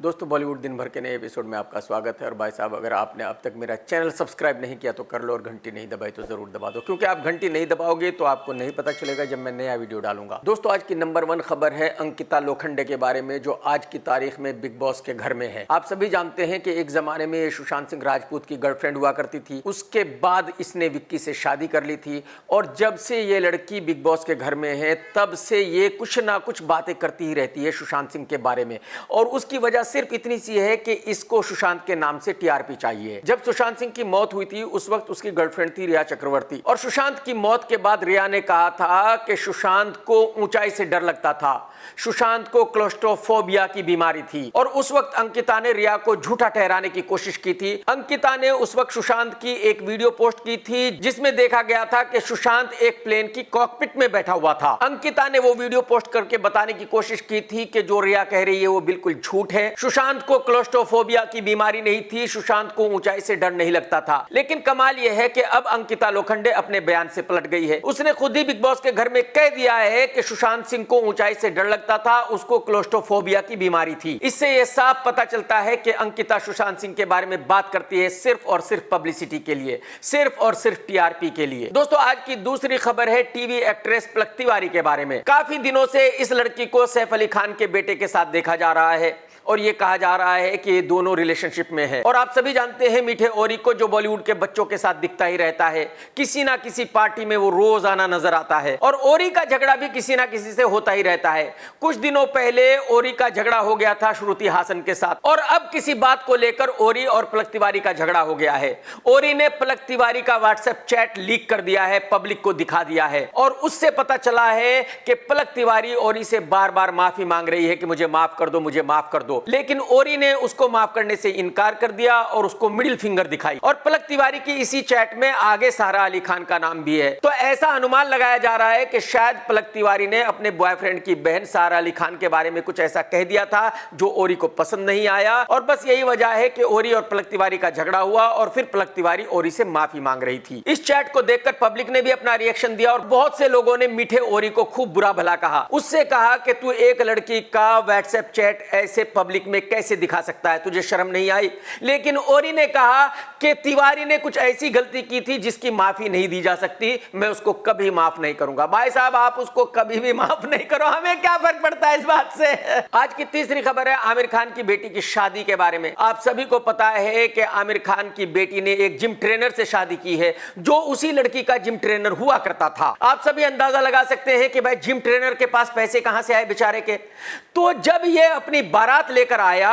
दोस्तों बॉलीवुड दिन भर के नए एपिसोड में आपका स्वागत है। और भाई साहब, अगर आपने अब तक मेरा चैनल सब्सक्राइब नहीं किया तो कर लो और घंटी नहीं दबाई तो जरूर दबा दो, क्योंकि आप घंटी नहीं दबाओगे तो आपको नहीं पता चलेगा जब मैं नया वीडियो डालूंगा। दोस्तों आज की नंबर 1 खबर है अंकिता लोखंडे के बारे में, जो आज की तारीख में बिग बॉस के घर में है। आप सभी जानते हैं कि एक जमाने में सुशांत सिंह राजपूत की गर्लफ्रेंड हुआ करती थी, उसके बाद इसने विक्की से शादी कर ली थी और जब से ये लड़की बिग बॉस के घर में है तब से ये कुछ ना कुछ बातें करती ही रहती है सुशांत सिंह के बारे में। और उसकी वजह सिर्फ इतनी सी है कि इसको सुशांत के नाम से टीआरपी चाहिए। जब सुशांत सिंह की मौत हुई थी उस वक्त उसकी गर्लफ्रेंड थी रिया चक्रवर्ती, और सुशांत की मौत के बाद रिया ने कहा था कि सुशांत को ऊंचाई से डर लगता था, सुशांत को क्लोस्ट्रोफोबिया की बीमारी थी। और उस वक्त अंकिता ने रिया को झूठा ठहराने की कोशिश की थी। अंकिता ने उस वक्त सुशांत की एक वीडियो पोस्ट की थी जिसमें देखा गया था कि सुशांत एक प्लेन की कॉकपिट में बैठा हुआ था। अंकिता ने वो वीडियो पोस्ट करके बताने की कोशिश की थी कि जो रिया कह रही है वो बिल्कुल झूठ है, सुशांत को क्लोस्ट्रोफोबिया की बीमारी नहीं थी, सुशांत को ऊंचाई से डर नहीं लगता था। लेकिन कमाल यह है कि अब अंकिता लोखंडे अपने बयान से पलट गई है। उसने खुद ही बिग बॉस के घर में कह दिया है कि सुशांत सिंह को ऊंचाई से डर लगता था, उसको क्लोस्ट्रोफोबिया की बीमारी थी। इससे यह साफ पता चलता है कि अंकिता सुशांत सिंह के बारे में बात करती है सिर्फ और सिर्फ पब्लिसिटी के लिए, सिर्फ और सिर्फ टीआरपी के लिए। दोस्तों आज की दूसरी खबर है टीवी एक्ट्रेस पलक तिवारी के बारे में। काफी दिनों से इस लड़की को सैफ अली खान के बेटे के साथ देखा जा रहा है और ये कहा जा रहा है कि ये दोनों रिलेशनशिप में है। और आप सभी जानते हैं मीठे ओरी को, जो बॉलीवुड के बच्चों के साथ दिखता ही रहता है, किसी ना किसी पार्टी में वो रोजाना नजर आता है और ओरी का झगड़ा भी किसी ना किसी से होता ही रहता है। कुछ दिनों पहले ओरी का झगड़ा हो गया था श्रुति हासन के साथ और अब किसी बात को लेकर ओरी और पलक तिवारी का झगड़ा हो गया है। ओरी ने पलक तिवारी का व्हाट्सएप चैट लीक कर दिया है, पब्लिक को दिखा दिया है और उससे पता चला है कि पलक तिवारी ओरी से बार बार माफी मांग रही है कि मुझे माफ कर दो, मुझे माफ कर दो। लेकिन ओरी ने उसको माफ करने से इनकार कर दिया और उसको मिडिल फिंगर दिखाई। और पलक तिवारी की इसी चैट में आगे सारा अली खान का नाम भी है। तो ऐसा अनुमान लगाया जा रहा है कि शायद पलक तिवारी ने अपने बॉयफ्रेंड की बहन सारा अली खान के बारे में कुछ ऐसा कह दिया था जो ओरी को पसंद नहीं आया और बस यही वजह है कि ओरी और पलक तिवारी का झगड़ा हुआ और फिर पलक तिवारी ओरी से माफी मांग रही थी। इस चैट को देखकर पब्लिक ने भी अपना रिएक्शन दिया और बहुत से लोगों ने मीठे ओरी को खूब बुरा भला कहा। उससे कहा कि तू एक लड़की का व्हाट्सएप चैट ऐसे पब्लिक में कैसे दिखा सकता है, तुझे शर्म नहीं आई। लेकिन ओरी ने कहा कि तिवारी ने कुछ ऐसी गलती की थी जिसकी माफी नहीं दी जा सकती, मैं उसको कभी माफ नहीं करूंगा। भाई साहब आप उसको कभी भी माफ नहीं करो, हमें क्या फर्क पड़ता है इस बात से। आज की तीसरी खबर है आमिर खान की बेटी की शादी के बारे में। आप सभी को पता है कि आमिर खान की बेटी ने एक जिम ट्रेनर से शादी की है जो उसी लड़की का जिम ट्रेनर हुआ करता था। आप सभी अंदाजा लगा सकते हैं कि भाई जिम ट्रेनर के पास पैसे कहां से आए बेचारे के। तो जब ये अपनी बारात लेकर आया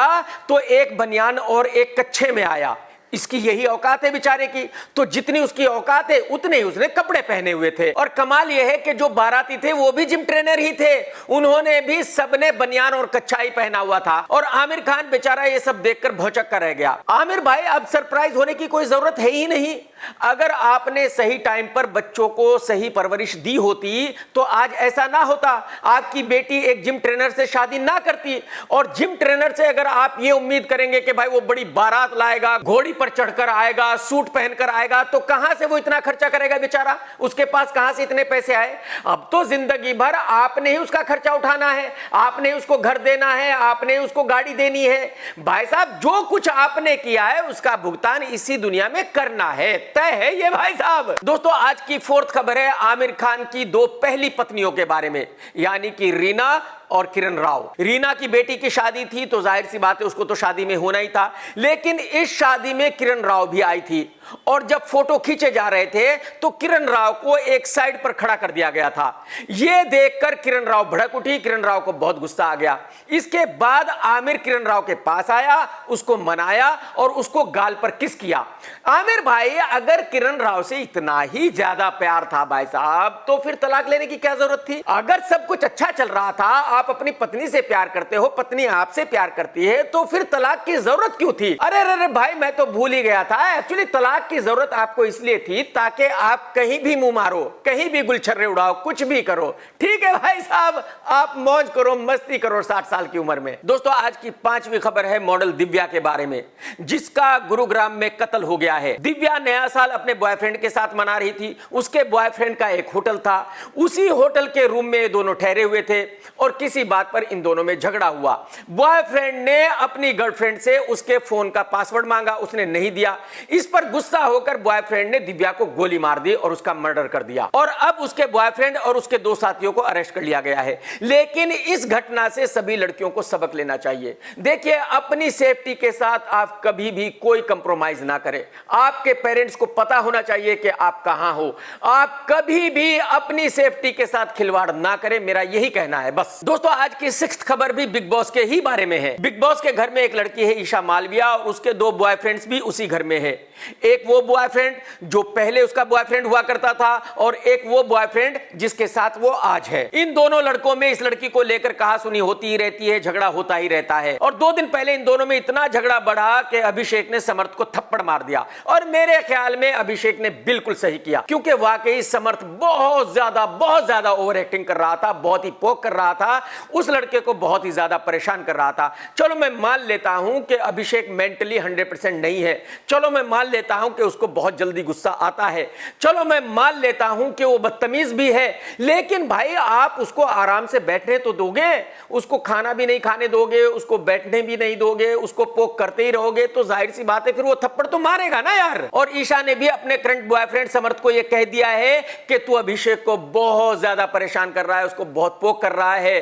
तो एक बनियान और एक कच्छे में आया। इसकी यही औकात है बेचारे की, तो जितनी उसकी औकात है उतने ही उसने कपड़े पहने हुए थे। और कमाल यह है कि जो बाराती थे वो भी जिम ट्रेनर ही थे, उन्होंने भी सबने बनियान और कच्छा ही पहना हुआ था। और आमिर खान बेचारा ये सब देखकर भौचक्का रह गया। आमिर भाई अब सरप्राइज होने की कोई जरूरत है ही नहीं। अगर आपने सही टाइम पर बच्चों को सही परवरिश दी होती तो आज ऐसा ना होता, आपकी बेटी एक जिम ट्रेनर से शादी ना करती। और जिम ट्रेनर से अगर आप ये उम्मीद करेंगे कि भाई वो बड़ी बारात लाएगा, घोड़ी पर चढ़कर आएगा, सूट पहनकर आएगा, तो कहां से वो इतना खर्चा करेगा बेचारा, उसके पास कहां से इतने पैसे आए। अब तो जिंदगी भर आपने ही उसका खर्चा उठाना है, आपने उसको घर देना है, आपने उसको गाड़ी देनी है। भाई साहब जो कुछ आपने किया है उसका भुगतान इसी दुनिया में करना है, तय है ये भाई साहब। दोस्तों आज की फोर्थ खबर है आमिर खान की 2 पहली पत्नियों के बारे में, यानी कि रीना और किरण राव। रीना की बेटी की शादी थी तो जाहिर सी बात है उसको तो शादी में होना ही था, लेकिन इस शादी में किरण राव भी आई थी। और जब फोटो खींचे जा रहे थे तो किरण राव को एक साइड पर खड़ा कर दिया गया था। यह देखकर किरण राव भड़क उठी, किरण राव को बहुत गुस्सा आ गया। इसके बाद आमिर किरण राव के पास आया, उसको मनाया और उसको गाल पर किस किया। आमिर भाई अगर किरण राव से इतना ही ज्यादा प्यार था भाई साहब तो फिर तलाक लेने की क्या जरूरत थी। अगर सब कुछ अच्छा चल रहा था, आप अपनी पत्नी से प्यार करते हो, पत्नी आपसे प्यार करती है, तो फिर तलाक की जरूरत क्यों थी। अरे अरे भाई मैं तो भूल ही गया था, एक्चुअली तलाक सुराग की जरूरत आपको इसलिए थी ताकि आप कहीं भी मुंह मारो, कहीं भी गुलछर्रे उड़ाओ, कुछ भी करो। ठीक है भाई साहब, आप मौज करो, मस्ती करो 60 साल की उम्र में। दोस्तों आज की 5वीं खबर है मॉडल दिव्या के बारे में, जिसका गुरुग्राम में कत्ल हो गया है। दिव्या नया साल अपने बॉयफ्रेंड के साथ मना रही थी। उसके बॉयफ्रेंड का एक होटल था, उसी होटल के रूम में ये दोनों ठहरे हुए थे और किसी बात पर इन दोनों में झगड़ा हुआ। बॉयफ्रेंड ने अपनी गर्लफ्रेंड से उसके फोन का पासवर्ड मांगा, उसने नहीं दिया। इस पर गुस्सा होकर बॉयफ्रेंड ने दिव्या को गोली मार दी और उसका मर्डर कर दिया और अब उसके बॉयफ्रेंड और उसके 2 साथियों को अरेस्ट कर लिया गया है। लेकिन इस घटना से सभी लड़कियों को सबक लेना चाहिए। देखिए, अपनी सेफ्टी के साथ आप कभी भी कोई कंप्रोमाइज ना करें। आपके पेरेंट्स को पता होना चाहिए कि आप कहां हो। आप कभी भी अपनी सेफ्टी के साथ खिलवाड़ ना करें, मेरा यही कहना है बस। दोस्तों आज की 6th खबर भी बिग बॉस के ही बारे में है। बिग बॉस के घर में एक लड़की है ईशा मालविया और उसके 2 बॉयफ्रेंड्स भी उसी घर में है। एक वो बॉयफ्रेंड जो पहले उसका बॉयफ्रेंड हुआ करता था और एक वो बॉयफ्रेंड जिसके साथ वो आज है। इन दोनों लड़कों में इस लड़की को लेकर कहासुनी होती ही रहती है, झगड़ा होता ही रहता है। और 2 दिन पहले इन दोनों में इतना झगड़ा बढ़ा कि अभिषेक ने समर्थ को थप्पड़ मार दिया और मेरे ख्याल में अभिषेक ने बिल्कुल सही किया, क्योंकि वाकई समर्थ बहुत ज्यादा ओवर एक्टिंग कर रहा था, बहुत ही पोक कर रहा था, उस लड़के को बहुत ही ज्यादा परेशान कर रहा था। चलो मैं मान लेता हूं कि अभिषेक मेंटली 100% नहीं है, चलो मैं मान लेता हूं कि उसको बहुत जल्दी गुस्सा आता है, चलो मैं मान लेता हूं कि वो बदतमीज भी है, लेकिन भाई आप उसको आराम से बैठने तो दोगे, उसको खाना भी नहीं खाने दोगे, उसको बैठने भी नहीं दोगे, उसको पोक करते ही रहोगे तो जाहिर सी बात है फिर वो थप्पड़ तो मारेगा ना यार। और ईशा ने भी अपने करंट बॉयफ्रेंड समर्थ को ये कह दिया है कि तू अभिषेक को बहुत ज्यादा परेशान कर रहा है, उसको बहुत पोक कर रहा है,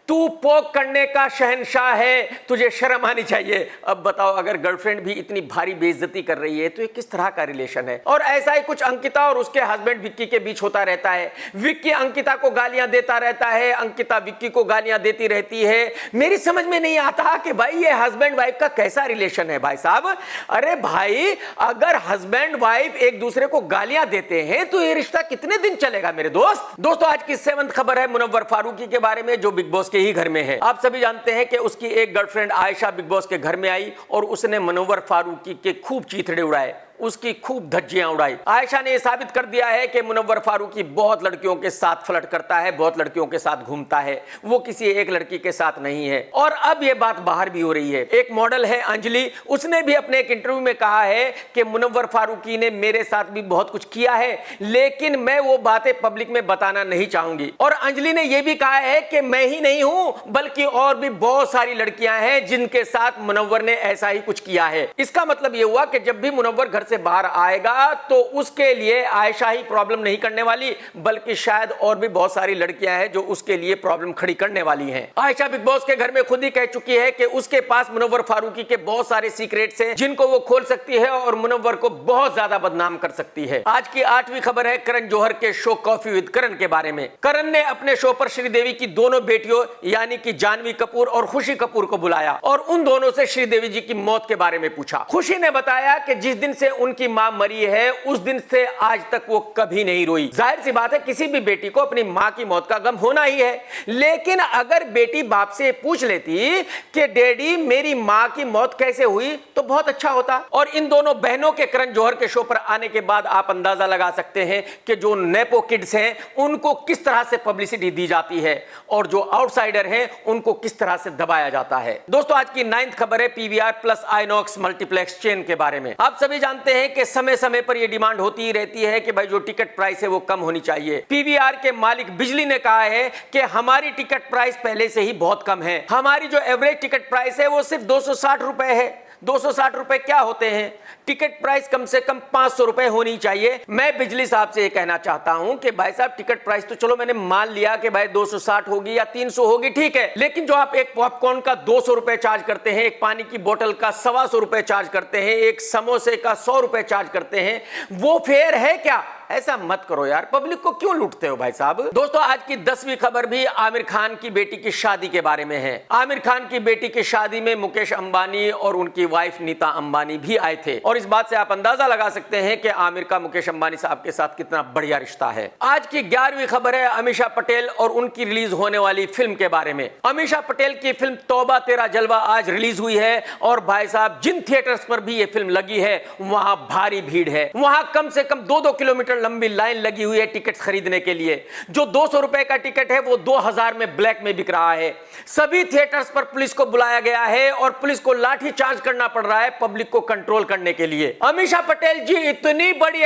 तू पोक करने का शहंशाह है, तुझे शर्म आनी चाहिए। अब बताओ, अगर गर्लफ्रेंड भी इतनी भारी बेइज्जती कर रही है तो ये किस तरह का रिलेशन है। और ऐसा ही कुछ अंकिता और उसके हस्बैंड विक्की के बीच होता रहता है। विक्की अंकिता को गालियां देता रहता है, अंकिता विक्की को गालियां देती रहती है। मेरी समझ में नहीं आता कि भाई ये हस्बैंड वाइफ का कैसा रिलेशन है भाई साहब। अरे भाई, अगर हस्बैंड वाइफ एक दूसरे को गालियां देते हैं तो ये रिश्ता कितने दिन चलेगा मेरे दोस्त। दोस्तों आज की 7th खबर है मुनव्वर फारूकी के बारे में, जो बिग बॉस के ही घर में है। आप सभी जानते हैं कि उसकी एक गर्लफ्रेंड आयशा बिग बॉस के घर में आई और उसने मुनव्वर फारूकी के खूब चीथड़े उड़ाए, उसकी खूब धज्जियां उड़ाई। आयशा ने यह साबित कर दिया है कि मुनव्वर फारूकी बहुत लड़कियों के साथ फ्लर्ट करता है, बहुत लड़कियों के साथ घूमता है, वो किसी एक लड़की के साथ नहीं है। और अब यह बात बाहर भी हो रही है। एक मॉडल है अंजलि, उसने भी अपने एक इंटरव्यू में कहा है कि मुनव्वर फारूकी ने मेरे साथ भी बहुत कुछ किया है, लेकिन मैं वो बातें पब्लिक में बताना नहीं चाहूंगी। और अंजलि ने यह भी कहा है कि मैं ही नहीं हूं बल्कि और भी बहुत सारी लड़कियां हैं जिनके साथ मुनव्वर ने ऐसा ही कुछ किया है। इसका मतलब यह हुआ कि जब भी मुनव्वर घर से बाहर आएगा तो उसके लिए आयशा ही प्रॉब्लम नहीं करने वाली, बल्कि शायद और भी बहुत सारी लड़कियां हैं जो उसके लिए प्रॉब्लम खड़ी करने वाली हैं। आयशा बिग बॉस के घर में खुद ही कह चुकी है कि उसके पास मुनव्वर फारूकी के बहुत सारे सीक्रेट्स हैं जिनको वो खोल सकती है और मुनव्वर को बहुत ज्यादा बदनाम कर सकती है। आज की 8वीं खबर है करण जौहर के शो कॉफी विद करण के बारे में। करण ने अपने शो पर श्रीदेवी की दोनों बेटियों यानी कि जानवी कपूर और खुशी कपूर को बुलाया और उन दोनों से श्रीदेवी जी की मौत के बारे में पूछा। खुशी ने बताया कि जिस दिन से उनकी मां मरी है उस दिन से आज तक वो कभी नहीं रोई। जाहिर सी बात है किसी भी बेटी को अपनी मां की मौत का गम होना ही है, लेकिन अगर बेटी बाप से पूछ लेती कि डैडी मेरी मां की मौत कैसे हुई तो बहुत अच्छा होता। और इन दोनों बहनों के करण जौहर के शो पर आने के बाद आप अंदाजा लगा सकते हैं कि जो नेपो किड्स हैं उनको किस तरह से पब्लिसिटी दी जाती है और जो आउटसाइडर हैं उनको किस तरह से दबाया जाता है। दोस्तों आज की 9th खबर है PVR plus INOX multiplex chain के बारे में। आप सभी जानते हैं कि समय समय पर यह डिमांड होती ही रहती है कि भाई जो टिकट प्राइस है वो कम होनी चाहिए। पीवीआर के मालिक बिजली ने कहा है कि हमारी टिकट प्राइस पहले से ही बहुत कम है। हमारी जो एवरेज टिकट प्राइस है वो सिर्फ 260 रुपए है। 260 रुपए क्या होते हैं? टिकट प्राइस कम से कम 500 रुपए होनी चाहिए। मैं बिजली साहब से ये कहना चाहता हूं कि भाई साहब टिकट प्राइस तो चलो मैंने मान लिया कि भाई 260 होगी या 300 होगी, ठीक है, लेकिन जो आप एक पॉपकॉर्न का 200 रुपए चार्ज करते हैं, एक पानी की बोतल का 125 रुपए चार्ज करते हैं, एक समोसे का 100 रुपए चार्ज करते हैं, वो फेयर है क्या? ऐसा मत करो यार, पब्लिक को क्यों लूटते हो भाई साहब। दोस्तों आज की 10वीं खबर भी आमिर खान की बेटी की शादी के बारे में है। आमिर खान की बेटी की शादी में मुकेश अंबानी और उनकी वाइफ नीता अंबानी भी आए थे और इस बात से आप अंदाजा लगा सकते हैं कि आमिर का मुकेश अंबानी साहब के साथ कितना बढ़िया रिश्ता है। आज की 11वीं खबर है अमीषा पटेल और उनकी रिलीज होने वाली फिल्म के बारे में। अमीषा पटेल की फिल्म तौबा तेरा जलवा आज रिलीज हुई है और भाई साहब जिन थिएटर्स पर भी ये फिल्म लगी है वहां भारी भीड़ है। वहां कम से कम 2-2 किलोमीटर लंबी लाइन लगी हुई है टिकट खरीदने के लिए। जो 200 रुपए का टिकट है वो 2000 में ब्लैक में बिक रहा है। सभी थिएटर्स पर पुलिस को बुलाया गया है और पुलिस को लाठी चार्ज करना पड़ रहा है पब्लिक को कंट्रोल करने के लिए। अमीषा पटेल जी इतनी बड़ी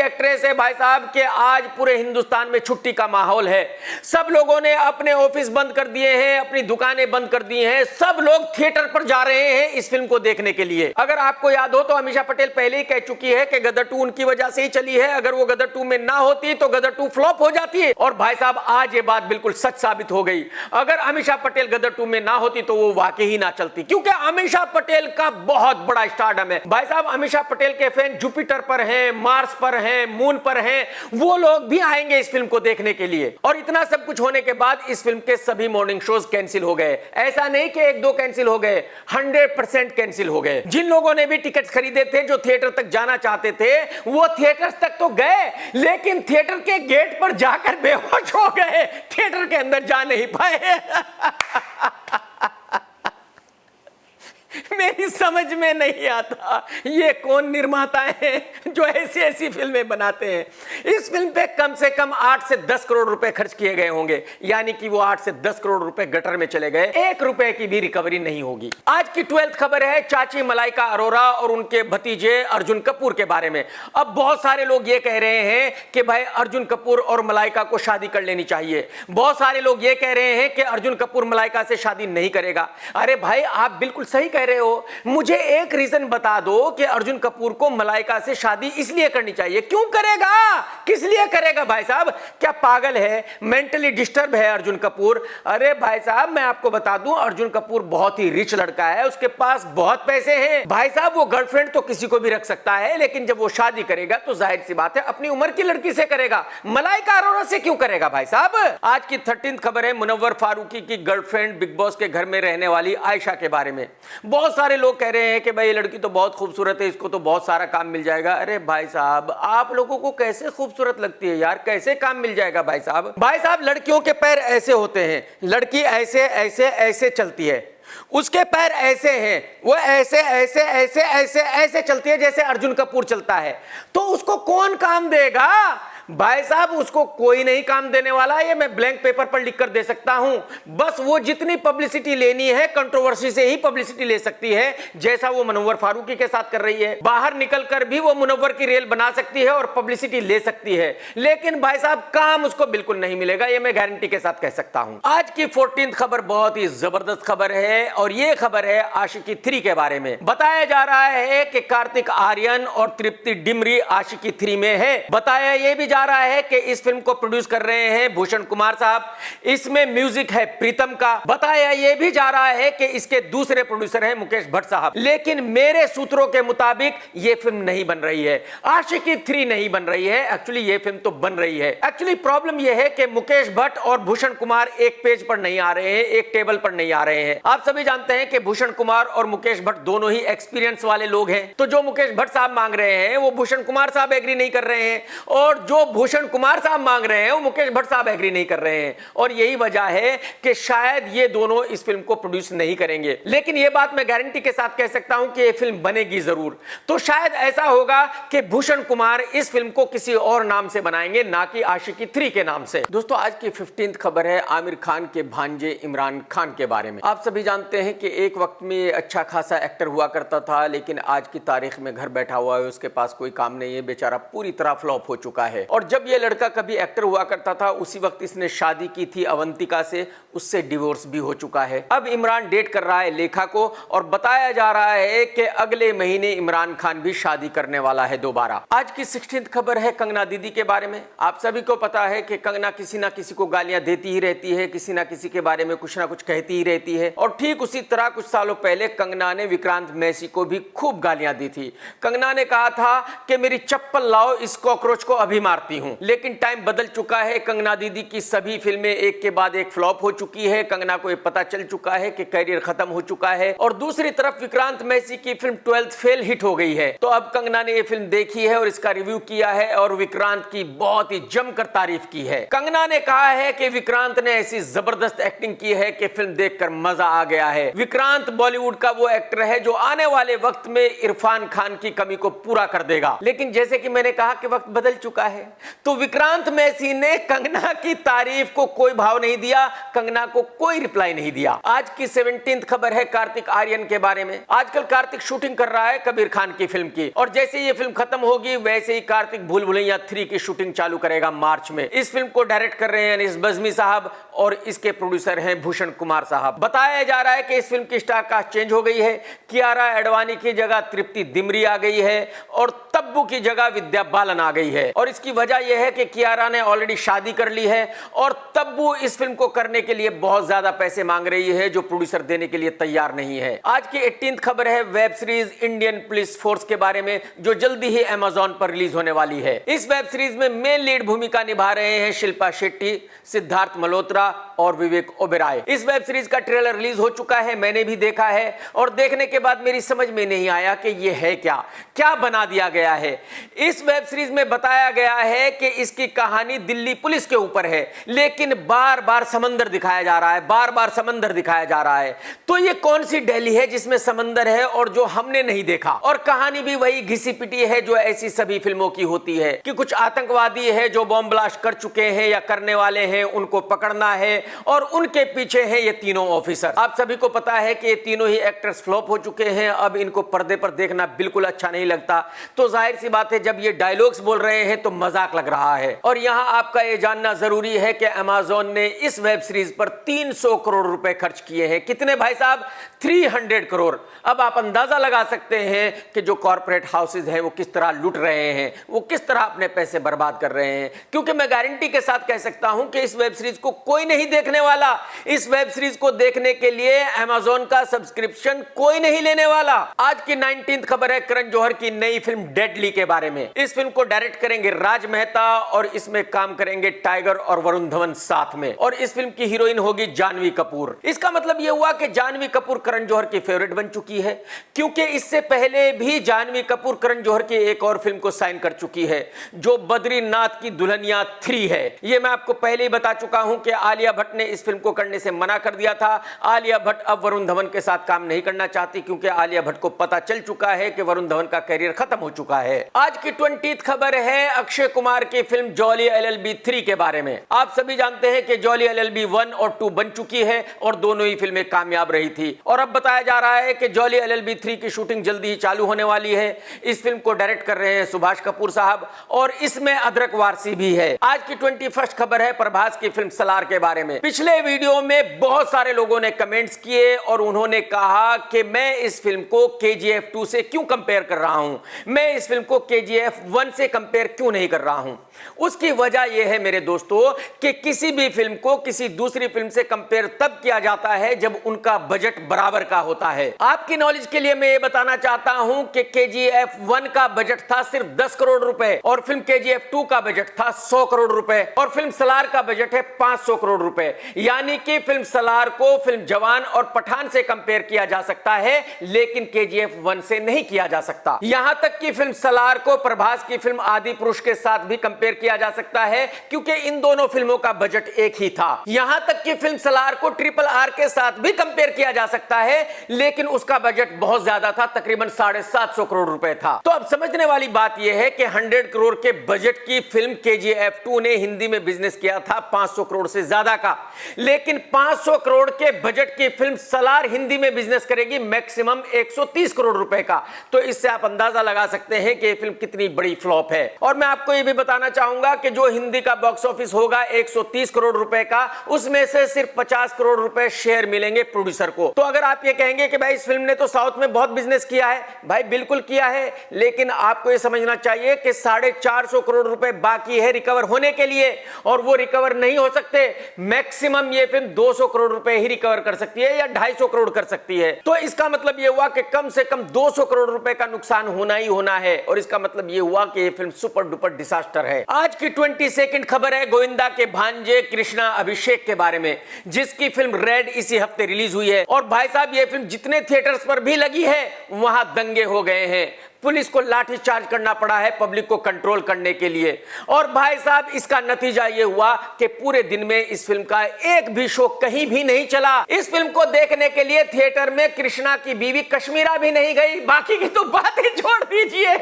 एक्ट्रेस है भाई साहब कि आज पूरे हिंदुस्तान में छुट्टी का माहौल है। सब लोगों ने अपने ऑफिस बंद कर दिए हैं, अपनी दुकानें बंद कर दी हैं, सब लोग थिएटर पर जा रहे हैं इस फिल्म को देखने के लिए। अगर आपको याद हो तो अमीषा पटेल पहले ही कह चुकी है कि गदर 2 उनकी वजह से ही चली है। अगर वो गदर 2 में ना होती तो गदर 2 फ्लॉप हो जाती है और भाई साहब आज ये बात बिल्कुल सच साबित हो गई। अगर अमीषा पटेल गदर 2 में ना होती तो वो वाकई ही ना चलती, क्योंकि अमीषा पटेल का बहुत बड़ा स्टारडम है भाई साहब। अमीषा पटेल के फैन जुपिटर पर हैं, मार्स पर हैं, मून पर हैं, वो लोग भी आएंगे इस फिल्म को देखने के लिए। और इतना सब कुछ होने के बाद इस फिल्म के सभी मॉर्निंग शोज कैंसिल हो गए। ऐसा नहीं कि 1-2 कैंसिल हो गए, 100% कैंसिल हो गए। जिन लोगों ने भी टिकट खरीदे थे, जो थिएटर तक जाना चाहते थे, वो थिएटर्स तक तो गए लेकिन थिएटर के गेट पर जाकर बेहोश हो गए, थिएटर के अंदर जा नहीं पाए। मेरी समझ में नहीं आता ये कौन निर्माता हैं जो ऐसी फिल्में बनाते हैं। इस फिल्म पे कम से कम 8 से 10 करोड़ रुपए खर्च किए गए होंगे, यानी कि वो 8 से 10 करोड़ रुपए गटर में चले गए, 1 रुपए की भी रिकवरी नहीं होगी। आज की 12th खबर है चाची मलाइका अरोरा और उनके भतीजे अर्जुन कपूर के बारे में। अब बहुत सारे लोग ये कह रहे हैं कि भाई अर्जुन कपूर और मलाइका को शादी कर लेनी चाहिए। बहुत सारे लोग ये कह रहे हैं कि अर्जुन कपूर मलाइका से शादी नहीं करेगा। अरे भाई आप बिल्कुल सही कह रहे हो, मुझे एक रीजन बता दो कि अर्जुन कपूर को मलाइका से शादी इसलिए करनी चाहिए। क्यों करेगा, किस लिए करेगा भाई साहब? क्या पागल है, मेंटली डिस्टर्ब है अर्जुन कपूर? अरे भाई साहब मैं आपको बता दूं अर्जुन कपूर बहुत ही रिच लड़का है, उसके पास बहुत पैसे हैं भाई साहब। वो गर्लफ्रेंड तो किसी को भी रख सकता है, लेकिन जब वो शादी करेगा तो जाहिर सी बात है अपनी उम्र की लड़की से करेगा, मलाइका अरोरा से क्यों करेगा भाई साहब। आज की 13th खबर है मुनव्वर फारूकी की गर्लफ्रेंड बिग बॉस के घर में रहने वाली आयशा के बारे में। बहुत सारे लोग कह रहे हैं कि भाई ये लड़की तो बहुत खूबसूरत है, इसको तो बहुत सारा काम मिल जाएगा। अरे भाई साहब आप लोगों को कैसे खूबसूरत लगती है यार, कैसे काम मिल जाएगा भाई साहब? भाई साहब लड़कियों के पैर ऐसे होते हैं, लड़की ऐसे ऐसे ऐसे चलती है, उसके पैर ऐसे हैं, वो ऐसे ऐसे ऐसे ऐसे ऐसे चलती है जैसे अर्जुन कपूर चलता है। तो उसको कौन काम देगा भाई साहब? उसको कोई नहीं काम देने वाला, ये मैं ब्लैंक पेपर पर लिख कर दे सकता हूं। बस वो जितनी पब्लिसिटी लेनी है कंट्रोवर्सी से ही पब्लिसिटी ले सकती है, जैसा वो मुनव्वर फारूकी के साथ कर रही है। बाहर निकलकर भी वो मुनव्वर की रेल बना सकती है और पब्लिसिटी ले सकती है, लेकिन भाई साहब काम उसको बिल्कुल नहीं मिलेगा, ये मैं गारंटी के साथ कह सकता हूं। आज की 14th खबर बहुत ही जबरदस्त खबर है और ये खबर है आशिकी 3 के बारे में। बताया जा रहा है कि कार्तिक आर्यन और तृप्ति डिमरी आशिकी 3 में है। बताया ये भी जा रहा है कि इस फिल्म को प्रोड्यूस कर रहे हैं भूषण कुमार साहब, इसमें म्यूजिक है प्रीतम का। बताया ये भी जा रहा है कि इसके दूसरे प्रोड्यूसर हैं मुकेश भट्ट साहब। लेकिन मेरे सूत्रों के मुताबिक ये फिल्म नहीं बन रही है, आशिकी 3 नहीं बन रही है। एक्चुअली ये फिल्म तो बन रही है। एक्चुअली प्रॉब्लम ये है कि मुकेश भट्ट और भूषण कुमार एक पेज पर नहीं आ रहे हैं, एक टेबल पर नहीं आ रहे हैं। आप सभी जानते हैं कि भूषण कुमार और मुकेश भट्ट दोनों ही एक्सपीरियंस वाले लोग हैं, तो जो मुकेश भट्ट साहब मांग रहे हैं वो भूषण कुमार साहब एग्री नहीं कर रहे हैं, और जो भूषण कुमार साहब मांग रहे हैं वो मुकेश भट्ट साहब एग्री नहीं कर रहे हैं। और यही वजह है कि शायद ये दोनों इस फिल्म को प्रोड्यूस नहीं करेंगे। लेकिन ये बात मैं गारंटी के साथ कह सकता हूं कि ये फिल्म बनेगी जरूर। तो शायद ऐसा होगा कि भूषण कुमार इस फिल्म को किसी और नाम से बनाएंगे, ना कि आशिकी 3 के नाम से। दोस्तों आज की 15th खबर है आमिर खान के भांजे इमरान खान के बारे में। आप सभी जानते हैं कि एक वक्त में अच्छा खासा एक्टर हुआ करता था, लेकिन आज की तारीख में घर बैठा हुआ है, उसके पास कोई काम नहीं है, बेचारा पूरी तरह फ्लॉप हो चुका है। और जब ये लड़का कभी एक्टर हुआ करता था उसी वक्त इसने शादी की थी अवंतिका से, उससे डिवोर्स भी हो चुका है। अब इमरान डेट कर रहा है लेखा को और बताया जा रहा है कि अगले महीने इमरान खान भी शादी करने वाला है दोबारा। आज की 16th खबर है कंगना दीदी के बारे में। आप सभी को पता है कि कंगना किसी ना किसी को गालियां देती ही रहती है, किसी ना किसी के बारे में कुछ ना कुछ कहती ही रहती है। और ठीक उसी तरह कुछ सालों पहले कंगना ने विक्रांत मैसी को भी खूब गालियां दी थी। कंगना ने कहा था कि मेरी चप्पल लाओ, इस कॉकरोच को अभी मारती हूं। लेकिन टाइम बदल चुका है, कंगना दीदी की सभी फिल्में एक के बाद एक फ्लॉप हो चुकी है। कंगना को ये पता चल चुका है कि करियर खत्म हो चुका है। और दूसरी तरफ विक्रांत मैसी की फिल्म 12th फेल हिट हो गई है। तो अब कंगना ने ये फिल्म देखी है और इसका रिव्यू किया है और विक्रांत की बहुत ही जमकर तारीफ की है। कंगना ने कहा है कि विक्रांत ने ऐसी जबरदस्त एक्टिंग की है कि फिल्म देखकर मजा आ गया है। विक्रांत बॉलीवुड का वो एक्टर है जो आने वाले वक्त में इरफान खान की कमी को पूरा कर देगा। लेकिन जैसे कि मैंने कहा कि वक्त बदल चुका है, तो विक्रांत मैसी ने कंगना की तारीफ को कोई भाव नहीं दिया, कंगना को कोई रिप्लाई नहीं दिया। आज की 17th खबर है कार्तिक आर्यन के बारे में। आजकल कार्तिक शूटिंग कर रहा है कबीर खान की फिल्म की, और जैसे ये फिल्म खत्म होगी वैसे ही कार्तिक भूल भुलैया 3 की शूटिंग चालू करेगा मार्च में। इस फिल्म को डायरेक्ट कर रहे हैं अनीस बज़मी साहब और इसके प्रोड्यूसर हैं भूषण कुमार साहब। बताया जा रहा है कि इस फिल्म की स्टार कास्ट चेंज हो गई है। कियारा एडवाणी की जगह तृप्ति दिमरी आ गई है और तब्बू की जगह विद्या बालन आ गई है। और इसकी वजह यह है कि कियारा ने ऑलरेडी शादी कर ली है और तब्बू इस फिल्म को करने के लिए बहुत ज्यादा पैसे मांग रही है जो प्रोड्यूसर देने के लिए तैयार नहीं है। आज की 18th खबर है web series Indian police force के बारे में, जो जल्दी ही अमेज़न पर रिलीज होने वाली है। इस वेब सीरीज में मेन लीड भूमिका निभा रहे हैं शिल्पा शेट्टी, सिद्धार्थ मल्होत्रा और विवेक ओबेरॉय। इस वेब सीरीज का ट्रेलर रिलीज हो चुका है, मैंने भी देखा है और देखने के बाद मेरी समझ में नहीं आया कि ये है क्या बना दिया गया है। इस वेब सीरीज में बताया गया है कि इसकी कहानी दिल्ली पुलिस के ऊपर है, लेकिन बार बार समंदर दिखाया जा रहा है, बार बार समंदर दिखाया जा रहा है। तो ये कौन सी दिल्ली है जिसमें समंदर है और जो हमने नहीं देखा? और कहानी भी वही घिसी पिटी है जो ऐसी सभी फिल्मों की होती है कि कुछ आतंकवादी है जो बॉम्ब ब्लास्ट कर चुके हैं या करने वाले हैं, उनको पकड़ना है और उनके पीछे हैं ये तीनों ऑफिसर। आप सभी को पता है कि ये तीनों ही एक्टर्स फ्लॉप हो चुके हैं, अब इनको पर्दे पर देखना बिल्कुल अच्छा नहीं लगता। तो जाहिर सी बात है जब ये डायलॉग्स बोल रहे हैं तो मजाक लग रहा है। और यहां आपका ये जानना जरूरी है कि अमेज़न ने इस वेब सीरीज पर 300 करोड़ रुपए खर्च किए हैं। कितने भाई साहब? 300 करोड़। अब आप अंदाजा लगा सकते हैं कि जो कॉर्पोरेट हाउसेज हैं वो किस तरह लूट रहे हैं, वो किस तरह अपने पैसे बर्बाद कर रहे हैं। क्योंकि मैं गारंटी के साथ कह सकता हूं कि इस वेब सीरीज को कोई नहीं देखने वाला। इस वेब सीरीज को देखने के लिए अमेज़न का सब्सक्रिप्शन कोई नहीं लेने वाला। आज की 19th खबर है करण जौहर की नई फिल्म डेडली के बारे में। इस फिल्म को डायरेक्ट करेंगे राज मेहता और इसमें काम करेंगे टाइगर और वरुण धवन साथ में, और इस फिल्म की हीरोइन होगी जानवी कपूर। इसका मतलब यह हुआ कि जानवी कपूर करण जौहर की फेवरेट बन चुकी है, क्योंकि इससे पहले भी जानवी कपूर करण जौहर की एक और फिल्म को साइन कर चुकी है जो बद्रीनाथ की दुल्हनिया 3 है। यह मैं आपको पहले ही बता चुका हूं कि आलिया भट्ट ने इस फिल्म को करने से मना कर दिया था। आलिया भट्ट अब वरुण धवन के साथ काम नहीं करना चाहती क्योंकि आलिया भट्ट को पता चल चुका है कि वरुण धवन का करियर खत्म हो चुका है। आज की 20th खबर है अक्षय कुमार की फिल्म जॉली LLB 3 के बारे में। आप सभी जानते हैं कि जॉली LLB 1 और 2 बन चुकी है और दोनों ही फिल्में कामयाब रही थी, और अब बताया जा रहा है कि जॉली LLB 3 की शूटिंग जल्दी ही चालू होने वाली है। इस फिल्म को डायरेक्ट कर रहे हैं सुभाष कपूर साहब और इसमें अदरक वारसी भी है। आज की 21st खबर है प्रभास की फिल्म सलार के बारे में। पिछले वीडियो में बहुत सारे लोगों ने कमेंट्स किए और उन्होंने कहा कि मैं इस फिल्म को KGF 2 से क्यों कंपेयर कर रहा हूं, मैं इस फिल्म को KGF 1 से कंपेयर क्यों नहीं कर रहा हूं। उसकी वजह यह है मेरे दोस्तों कि किसी भी फिल्म को किसी दूसरी फिल्म से कंपेयर तब किया जाता है जब उनका बजट बराबर का होता है। आपकी नॉलेज के लिए मैं ये बताना चाहता हूं कि KGF 1 का बजट था सिर्फ 10 करोड़ रुपए और फिल्म KGF 2 का बजट था 100 करोड़ रुपए और फिल्म सलार का बजट है 500 करोड़ रुपए। यानी कि फिल्म सलार को फिल्म जवान और पठान से कंपेयर किया जा सकता है, लेकिन KGF 1 से नहीं किया जा सकता। यहां तक कि फिल्म सलार को प्रभास की फिल्म आदि पुरुष के साथ भी कंपेयर किया जा सकता है, क्योंकि इन दोनों फिल्मों का बजट एक ही था। यहां तक कि फिल्म सलार को RRR के साथ भी कंपेयर किया जा सकता है, लेकिन उसका बजट बहुत ज्यादा था, तकरीबन 750 करोड़ रुपए था। तो अब समझने वाली बात यह है कि 100 करोड़ के बजट की फिल्म KGF 2 ने हिंदी में बिजनेस किया था 500 करोड़ से ज्यादा का, लेकिन 500 करोड़ के बजट की फिल्म सलार हिंदी में बिजनेस करेगी मैक्सिमम 130 करोड़ रुपए का। तो इससे आप अंदाजा लगा सकते हैं कि यह फिल्म कितनी बड़ी फ्लॉप है। और मैं आपको ये ये भी बताना चाहूंगा कि जो हिंदी का बॉक्स ऑफिस होगा 130 करोड़ रुपए का, उसमें से सिर्फ 50 करोड़ रुपए शेयर मिलेंगे प्रोड्यूसर को। तो अगर आप ये कहेंगे कि भाई इस फिल्म ने तो साउथ में बहुत बिजनेस किया है, भाई बिल्कुल किया है, लेकिन आपको ये समझना चाहिए कि 450 करोड़ रुपए बाकी है रिकवर होने के लिए, और वो रिकवर नहीं हो सकते। मैक्सिमम ये फिल्म 200 करोड़ रुपए ही रिकवर कर सकती है या 250 करोड़ कर सकती है। तो इसका मतलब ये हुआ कि कम से कम 200 करोड़ रुपए का नुकसान होना ही होना है, और इसका मतलब ये हुआ कि ये फिल्म सुपर डुपर डिजास्टर है। आज की 22nd खबर है गोविंदा के भांजे कृष्णा अभिषेक के बारे में, जिसकी फिल्म रेड इसी हफ्ते रिलीज हुई है। और भाई साहब ये फिल्म जितने थिएटर्स पर भी लगी है वहां दंगे हो गए हैं, पुलिस को लाठी चार्ज करना पड़ा है पब्लिक को कंट्रोल करने के लिए। और भाई साहब इसका नतीजा यह हुआ कि पूरे दिन में इस फिल्म का एक भी शो कहीं भी नहीं चला। इस फिल्म को देखने के लिए थिएटर में कृष्णा की बीवी कश्मीरा भी नहीं गई, बाकी की तो बातें छोड़ दीजिए।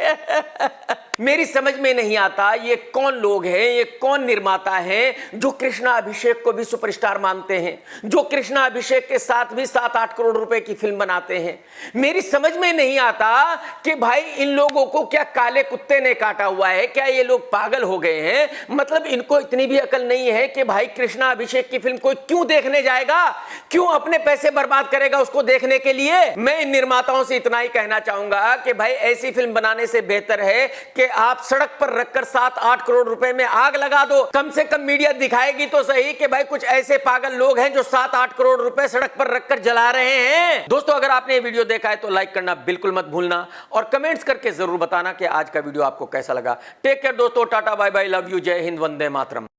मेरी समझ में नहीं आता ये कौन लोग हैं, ये कौन निर्माता हैं जो कृष्णा अभिषेक को भी सुपरस्टार मानते हैं, जो कृष्णा अभिषेक के साथ भी 7-8 करोड़ रुपए की फिल्म बनाते हैं। मेरी समझ में नहीं आता कि भाई इन लोगों को क्या काले कुत्ते ने काटा हुआ है, क्या ये लोग पागल हो गए हैं? मतलब इनको इतनी भी अकल नहीं है कि भाई कृष्णा अभिषेक की फिल्म कोई क्यों देखने जाएगा, क्यों अपने पैसे बर्बाद करेगा उसको देखने के लिए। मैं इन निर्माताओं से इतना ही कहना चाहूंगा कि भाई ऐसी फिल्म बनाने से बेहतर है कि आप सड़क पर रखकर 7-8 करोड़ रुपए में आग लगा दो। कम से कम मीडिया दिखाएगी तो सही कि भाई कुछ ऐसे पागल लोग हैं जो 7-8 करोड़ रुपए सड़क पर रखकर जला रहे हैं। दोस्तों अगर आपने ये वीडियो देखा है तो लाइक करना बिल्कुल मत भूलना, और कमेंट्स करके जरूर बताना कि आज का वीडियो आपको कैसा लगा। टेक केयर दोस्तों, tata bye bye, love you, जय हिंद, वंदे मातरम।